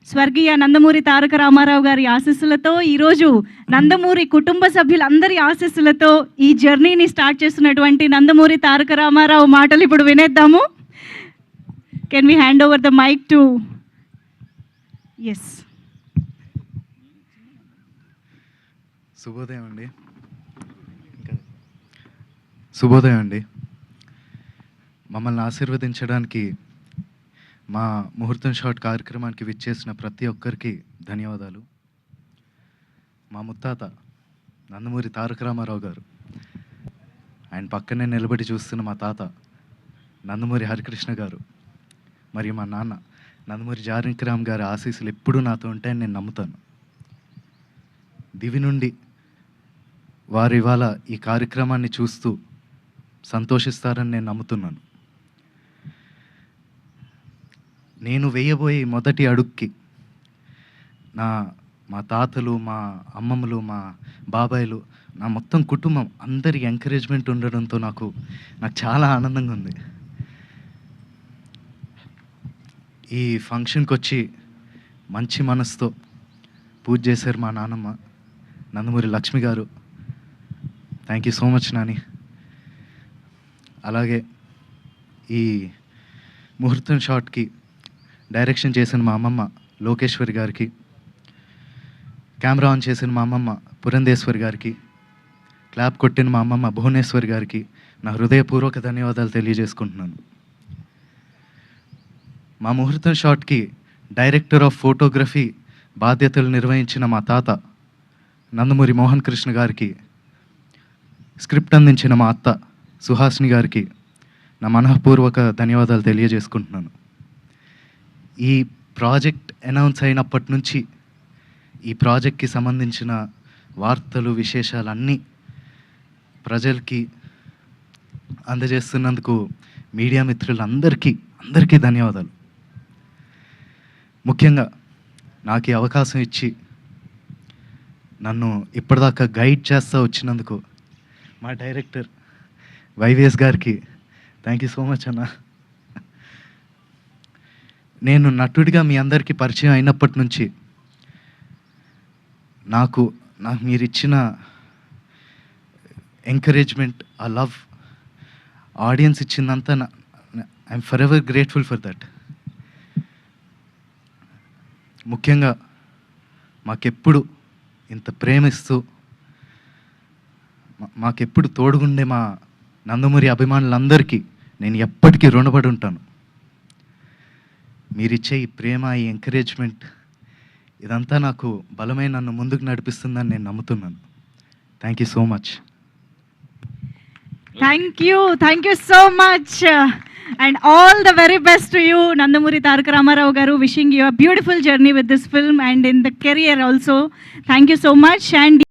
స్వర్గీయ నందమూరి తారక రామారావు గారి ఆశీస్సులతో ఈరోజు నందమూరి కుటుంబ సభ్యులందరి ఆశీస్సులతో ఈ జర్నీని స్టార్ట్ చేస్తున్నటువంటి నందమూరి తారక రామారావు మాటలు ఇప్పుడు వినేద్దాము. Can we hand over the mic to S. శుభోదయం అండి. మమ్మల్ని ఆశీర్వదించడానికి మా ముహూర్తం షాట్ కార్యక్రమానికి విచ్చేసిన ప్రతి ఒక్కరికి ధన్యవాదాలు. మా ముత్తాత నందమూరి తారక రామారావు గారు, ఆయన పక్కనే నిలబడి చూస్తున్న మా తాత నందమూరి హరికృష్ణ గారు, మరియు మా నాన్న నందమూరి జానకిరామ్ గారి ఆశీస్సులు ఎప్పుడూ నాతో ఉంటాయని నేను నమ్ముతాను. దివి నుండి వారు ఇవాళ ఈ కార్యక్రమాన్ని చూస్తూ సంతోషిస్తారని నేను నమ్ముతున్నాను. నేను వేయబోయే మొదటి అడుగుకి మా తాతలు, మా అమ్మమ్మలు, మా బాబాయిలు, నా మొత్తం కుటుంబం అందరి ఎంకరేజ్మెంట్ ఉండడంతో నాకు చాలా ఆనందంగా ఉంది. ఈ ఫంక్షన్కి వచ్చి మంచి మనసుతో పూజ చేశారు మా నాన్నమ్మ నందమూరి లక్ష్మి గారు. Thank you so much Nani. అలాగే ఈ ముహూర్తం షాట్కి డైరెక్షన్ చేసిన మా అమ్మమ్మ లోకేశ్వరి గారికి, కెమెరా ఆన్ చేసిన మా అమ్మమ్మ పురంధేశ్వరి గారికి, క్లాప్ కొట్టిన మా అమ్మమ్మ భువనేశ్వరి గారికి నా హృదయపూర్వక ధన్యవాదాలు తెలియజేసుకుంటున్నాను. మా ముహూర్తం షాట్కి డైరెక్టర్ ఆఫ్ ఫోటోగ్రఫీ బాధ్యతలు నిర్వహించిన మా తాత నందమూరి మోహన్ కృష్ణ గారికి, స్క్రిప్ట్ అందించిన మా అత్త సుహాసిని గారికి నా మనఃపూర్వక ధన్యవాదాలు తెలియజేసుకుంటున్నాను. ఈ ప్రాజెక్ట్ అనౌన్స్ అయినప్పటి నుంచి ఈ ప్రాజెక్ట్కి సంబంధించిన వార్తలు, విశేషాలన్నీ ప్రజలకి అందజేస్తున్నందుకు మీడియా మిత్రులందరికీ ధన్యవాదాలు. ముఖ్యంగా నాకు ఈ అవకాశం ఇచ్చి నన్ను ఇప్పటిదాకా గైడ్ చేస్తూ వచ్చినందుకు మా డైరెక్టర్ వైవిఎస్ గారికి థ్యాంక్ యూ సో మచ్ అన్న. నేను నటుడిగా మీ అందరికీ పరిచయం అయినప్పటి నుంచి నాకు మీరు ఇచ్చిన ఎంకరేజ్మెంట్, ఆ లవ్, ఆడియన్స్ ఇచ్చిందంతా I'm forever grateful for that. ముఖ్యంగా మాకెప్పుడు ఇంత ప్రేమిస్తూ మాకెప్పుడు తోడుగుండే మా నందమూరి అభిమానులందరికీ నేను ఎప్పటికీ రుణపడి ఉంటాను. మీరిచ్చే ఈ ప్రేమ, ఈ ఎంకరేజ్మెంట్ ఇదంతా నాకు బలమైన నన్ను ముందుకు నడిపిస్తుందని నేను నమ్ముతున్నాను. Thank you so much. Thank you so much and all the very best to you Nandamuri Taraka Rama Rao garu. Wishing you a beautiful journey with this film and in the career also. Thank you so much. And